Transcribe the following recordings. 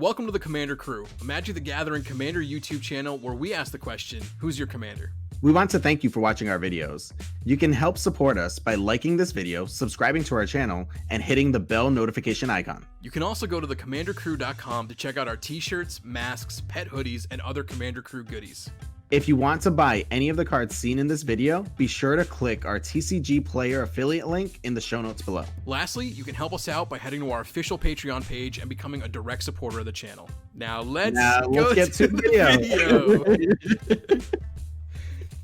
Welcome to the Commander Crew, a Magic the Gathering Commander YouTube channel where we ask the question, who's your commander? We want to thank you for watching our videos. You can help support us by liking this video, subscribing to our channel, and hitting the bell notification icon. You can also go to thecommandercrew.com to check out our t-shirts, masks, pet hoodies, and other Commander Crew goodies. If you want to buy any of the cards seen in this video, be sure to click our TCG Player affiliate link in the show notes below. Lastly, you can help us out by heading to our official Patreon page and becoming a direct supporter of the channel. Now let's get to the video.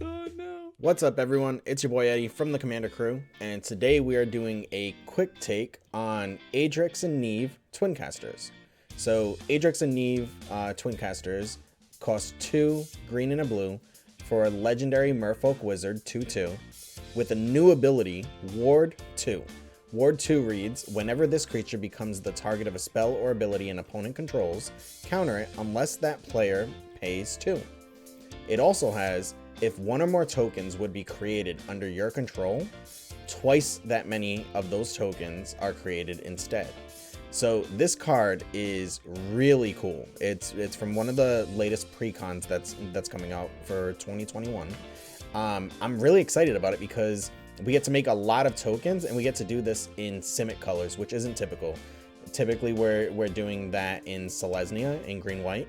Oh no. What's up everyone, it's your boy Eddie from the Commander Crew, and today we are doing a quick take on Adrix and Nev Twincasters. So Adrix and Nev Twincasters cost 2 green and a blue for a legendary Merfolk Wizard 2/2 with a new ability, Ward 2. Ward 2 reads, whenever this creature becomes the target of a spell or ability an opponent controls, counter it unless that player pays 2. It also has, if one or more tokens would be created under your control, twice that many of those tokens are created instead. So this card is really cool. It's from one of the latest precons that's coming out for 2021. I'm really excited about it because we get to make a lot of tokens and we get to do this in Simic colors, which isn't typical. Typically we're doing that in Selesnya in green-white.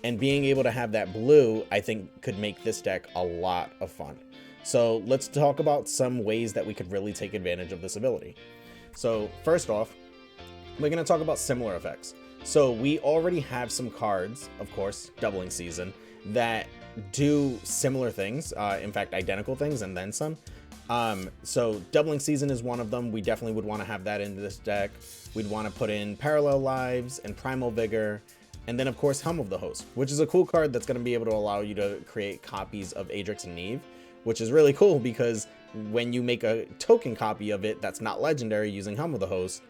And being able to have that blue, I think, could make this deck a lot of fun. So let's talk about some ways that we could really take advantage of this ability. So first off, we're going to talk about similar effects. So we already have some cards, of course, Doubling Season, that do similar things, in fact, identical things and then some. So Doubling Season is one of them. We definitely would want to have that in this deck. We'd want to put in Parallel Lives and Primal Vigor. And then, of course, Helm of the Host, which is a cool card that's going to be able to allow you to create copies of Adrix and Nev, which is really cool because when you make a token copy of it that's not legendary using Helm of the Host,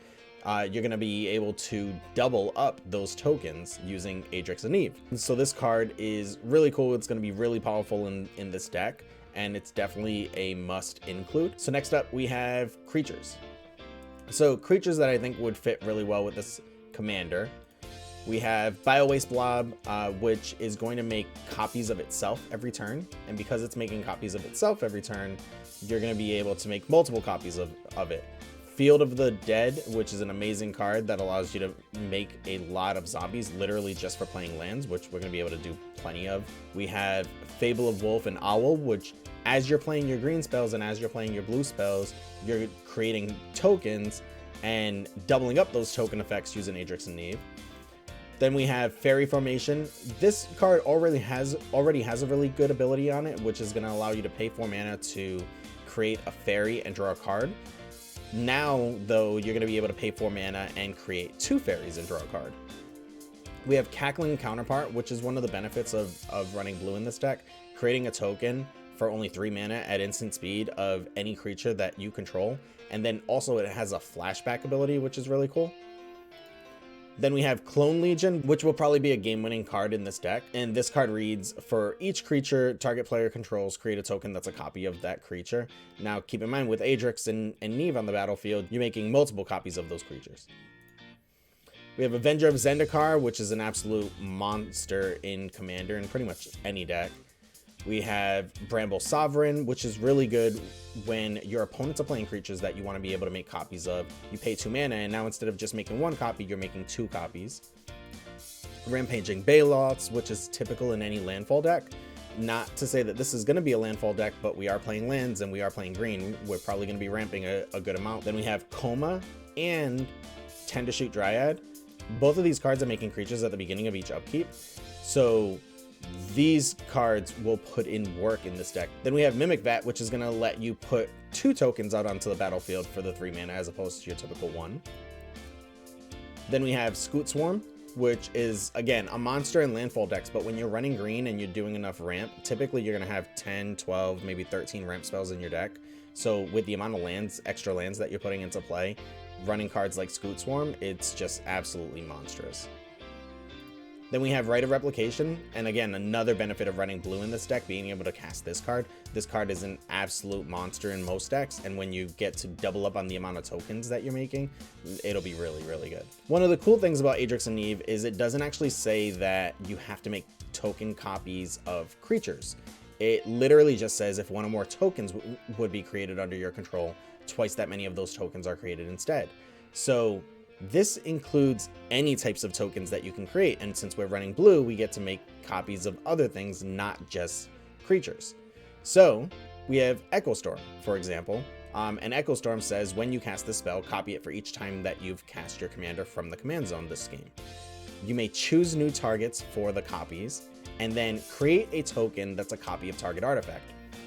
you're going to be able to double up those tokens using Adrix and Nev. So this card is really cool. It's going to be really powerful in this deck, and it's definitely a must include. So next up, we have creatures. So creatures that I think would fit really well with this commander. We have Bio Waste Blob, which is going to make copies of itself every turn. And because it's making copies of itself every turn, you're going to be able to make multiple copies of it. Field of the Dead, which is an amazing card that allows you to make a lot of zombies, literally just for playing lands, which we're going to be able to do plenty of. We have Fable of Wolf and Owl, which as you're playing your green spells and as you're playing your blue spells, you're creating tokens and doubling up those token effects using Adrix and Nev. Then we have Fairy Formation. This card already has a really good ability on it, which is going to allow you to pay 4 mana to create a fairy and draw a card. Now, though, you're going to be able to pay 4 mana and create 2 fairies and draw a card. We have Cackling Counterpart, which is one of the benefits of running blue in this deck, creating a token for only 3 mana at instant speed of any creature that you control. And then also it has a flashback ability, which is really cool. Then we have Clone Legion, which will probably be a game-winning card in this deck. And this card reads, for each creature target player controls, create a token that's a copy of that creature. Now, keep in mind, with Adrix and Nev on the battlefield, you're making multiple copies of those creatures. We have Avenger of Zendikar, which is an absolute monster in Commander in pretty much any deck. We have Bramble Sovereign, which is really good when your opponents are playing creatures that you want to be able to make copies of. You pay 2 mana, and now instead of just making 1 copy, you're making 2 copies. Rampaging Baloths, which is typical in any landfall deck. Not to say that this is going to be a landfall deck, but we are playing lands and we are playing green. We're probably going to be ramping a good amount. Then we have Coma and Tend to Shoot Dryad. Both of these cards are making creatures at the beginning of each upkeep. So these cards will put in work in this deck. Then we have Mimic Vat, which is going to let you put 2 tokens out onto the battlefield for the 3 mana as opposed to your typical 1. Then we have Scoot Swarm, which is, again, a monster in landfall decks, but when you're running green and you're doing enough ramp, typically you're going to have 10, 12, maybe 13 ramp spells in your deck. So with the amount of lands, extra lands that you're putting into play, running cards like Scoot Swarm, it's just absolutely monstrous. Then we have Rite of Replication, and again, another benefit of running blue in this deck, being able to cast this card. This card is an absolute monster in most decks, and when you get to double up on the amount of tokens that you're making, it'll be really, really good. One of the cool things about Adrix and Nev is it doesn't actually say that you have to make token copies of creatures. It literally just says if one or more tokens would be created under your control, twice that many of those tokens are created instead. So this includes any types of tokens that you can create, and since we're running blue, we get to make copies of other things, not just creatures. So we have Echo Storm, for example, and Echo Storm says when you cast this spell, copy it for each time that you've cast your commander from the command zone this game. You may choose new targets for the copies, and then create a token that's a copy of target artifact.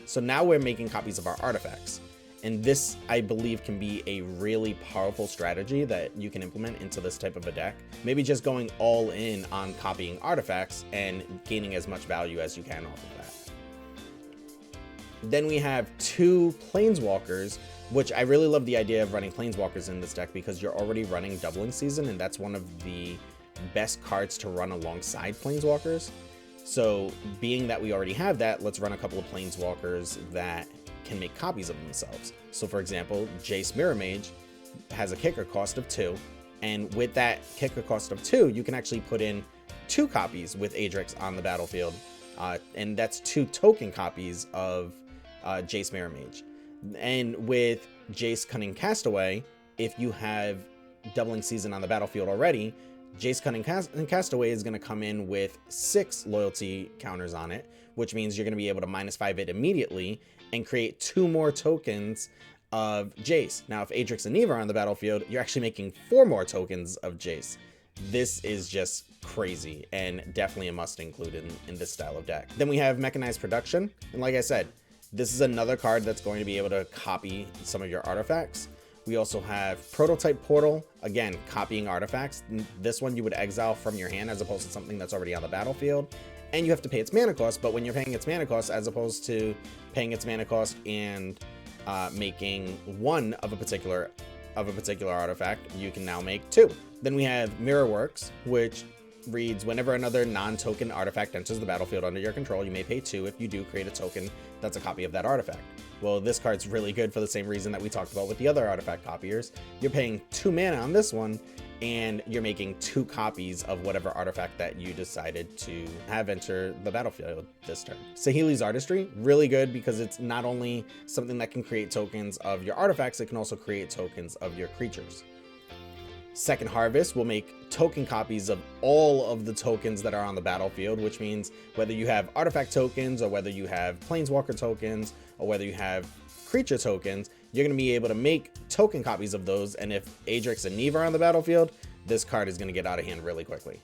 So now we're making copies of our artifacts. And this, I believe, can be a really powerful strategy that you can implement into this type of a deck. Maybe just going all in on copying artifacts and gaining as much value as you can off of that. Then we have 2 Planeswalkers, which I really love the idea of running Planeswalkers in this deck because you're already running Doubling Season, and that's one of the best cards to run alongside Planeswalkers. So being that we already have that, let's run a couple of Planeswalkers that can make copies of themselves. So for example, Jace Mirror Mage has a kicker cost of 2, and with that kicker cost of 2, you can actually put in 2 copies with Adrix on the battlefield, and that's 2 token copies of Jace Mirror Mage. And with Jace Cunning Castaway, if you have Doubling Season on the battlefield already, Jace Cunning Castaway is going to come in with 6 loyalty counters on it, which means you're going to be able to -5 it immediately and create 2 more tokens of Jace. Now, if Adrix and Nev are on the battlefield, you're actually making 4 more tokens of Jace. This is just crazy and definitely a must include in this style of deck. Then we have Mechanized Production. And like I said, this is another card that's going to be able to copy some of your artifacts. We also have Prototype Portal, again, copying artifacts. This one you would exile from your hand as opposed to something that's already on the battlefield. And you have to pay its mana cost, but when you're paying its mana cost, as opposed to paying its mana cost and making 1 of a particular artifact, you can now make 2. Then we have Mirrorworks, which reads, whenever another non-token artifact enters the battlefield under your control, you may pay 2 if you do create a token that's a copy of that artifact. Well, this card's really good for the same reason that we talked about with the other artifact copiers. You're paying 2 mana on this one, and you're making 2 copies of whatever artifact that you decided to have enter the battlefield this turn. Saheeli's Artistry, really good because it's not only something that can create tokens of your artifacts, it can also create tokens of your creatures. Second Harvest will make token copies of all of the tokens that are on the battlefield, which means whether you have artifact tokens or whether you have Planeswalker tokens or whether you have creature tokens, you're going to be able to make token copies of those. And if Adrix and Nev are on the battlefield, this card is going to get out of hand really quickly.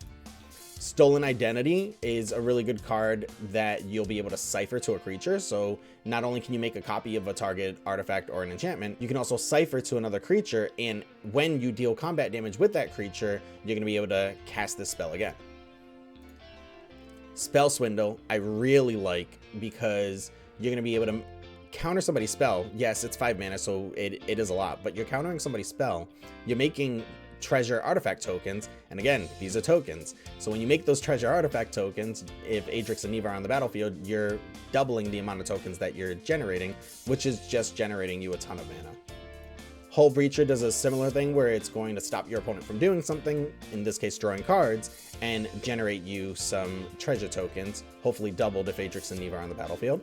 Stolen Identity is a really good card that you'll be able to cipher to a creature. So not only can you make a copy of a target artifact or an enchantment, you can also cipher to another creature. And when you deal combat damage with that creature, you're going to be able to cast this spell again. Spell Swindle, I really like because you're going to be able to counter somebody's spell. Yes, it's 5 mana, so it is a lot, but you're countering somebody's spell. You're making treasure artifact tokens, and again, these are tokens. So when you make those treasure artifact tokens, if Adrix and Nev are on the battlefield, you're doubling the amount of tokens that you're generating, which is just generating you a ton of mana. Hull Breacher does a similar thing where it's going to stop your opponent from doing something, in this case drawing cards, and generate you some treasure tokens, hopefully doubled if Adrix and Nev are on the battlefield.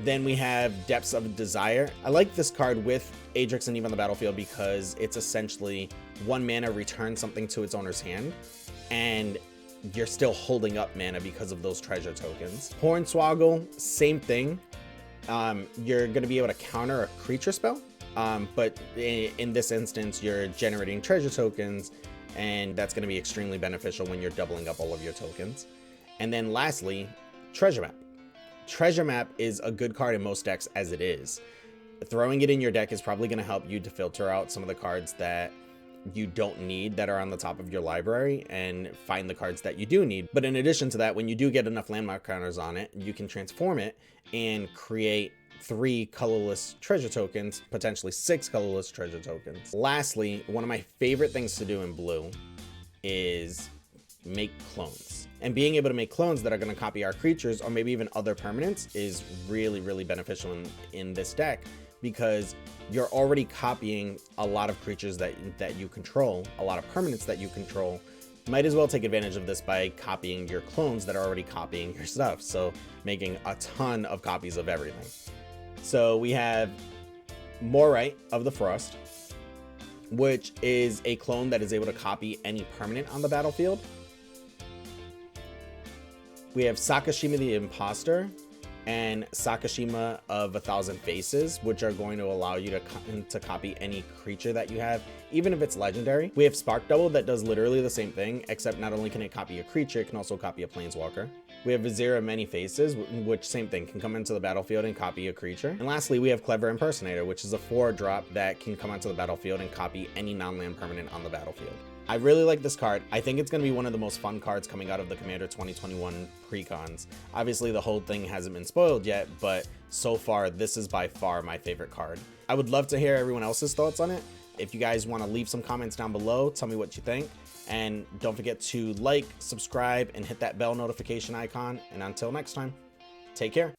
Then we have Depths of Desire. I like this card with Adrix and Nev on the battlefield because it's essentially 1 mana, return something to its owner's hand, and you're still holding up mana because of those treasure tokens. Hornswoggle, same thing. You're going to be able to counter a creature spell, but in this instance, you're generating treasure tokens, and that's going to be extremely beneficial when you're doubling up all of your tokens. And then lastly, Treasure Map. Treasure Map is a good card in most decks as it is. Throwing it in your deck is probably going to help you to filter out some of the cards that you don't need that are on the top of your library and find the cards that you do need. But in addition to that, when you do get enough landmark counters on it, you can transform it and create 3 colorless treasure tokens, potentially 6 colorless treasure tokens. Lastly, one of my favorite things to do in blue is make clones. And being able to make clones that are going to copy our creatures or maybe even other permanents is really, really beneficial in this deck, because you're already copying a lot of creatures that you control, a lot of permanents that you control. Might as well take advantage of this by copying your clones that are already copying your stuff. So making a ton of copies of everything. So we have Morite of the Frost, which is a clone that is able to copy any permanent on the battlefield. We have Sakashima the Imposter and Sakashima of 1,000 Faces, which are going to allow you to copy any creature that you have, even if it's legendary. We have Spark Double that does literally the same thing, except not only can it copy a creature, it can also copy a planeswalker. We have Vizier of Many Faces, which same thing, can come into the battlefield and copy a creature. And lastly, we have Clever Impersonator, which is a 4-drop that can come onto the battlefield and copy any non-land permanent on the battlefield. I really like this card. I think it's going to be one of the most fun cards coming out of the Commander 2021 Precons. Obviously, the whole thing hasn't been spoiled yet, but so far, this is by far my favorite card. I would love to hear everyone else's thoughts on it. If you guys want to leave some comments down below, tell me what you think. And don't forget to like, subscribe, and hit that bell notification icon. And until next time, take care.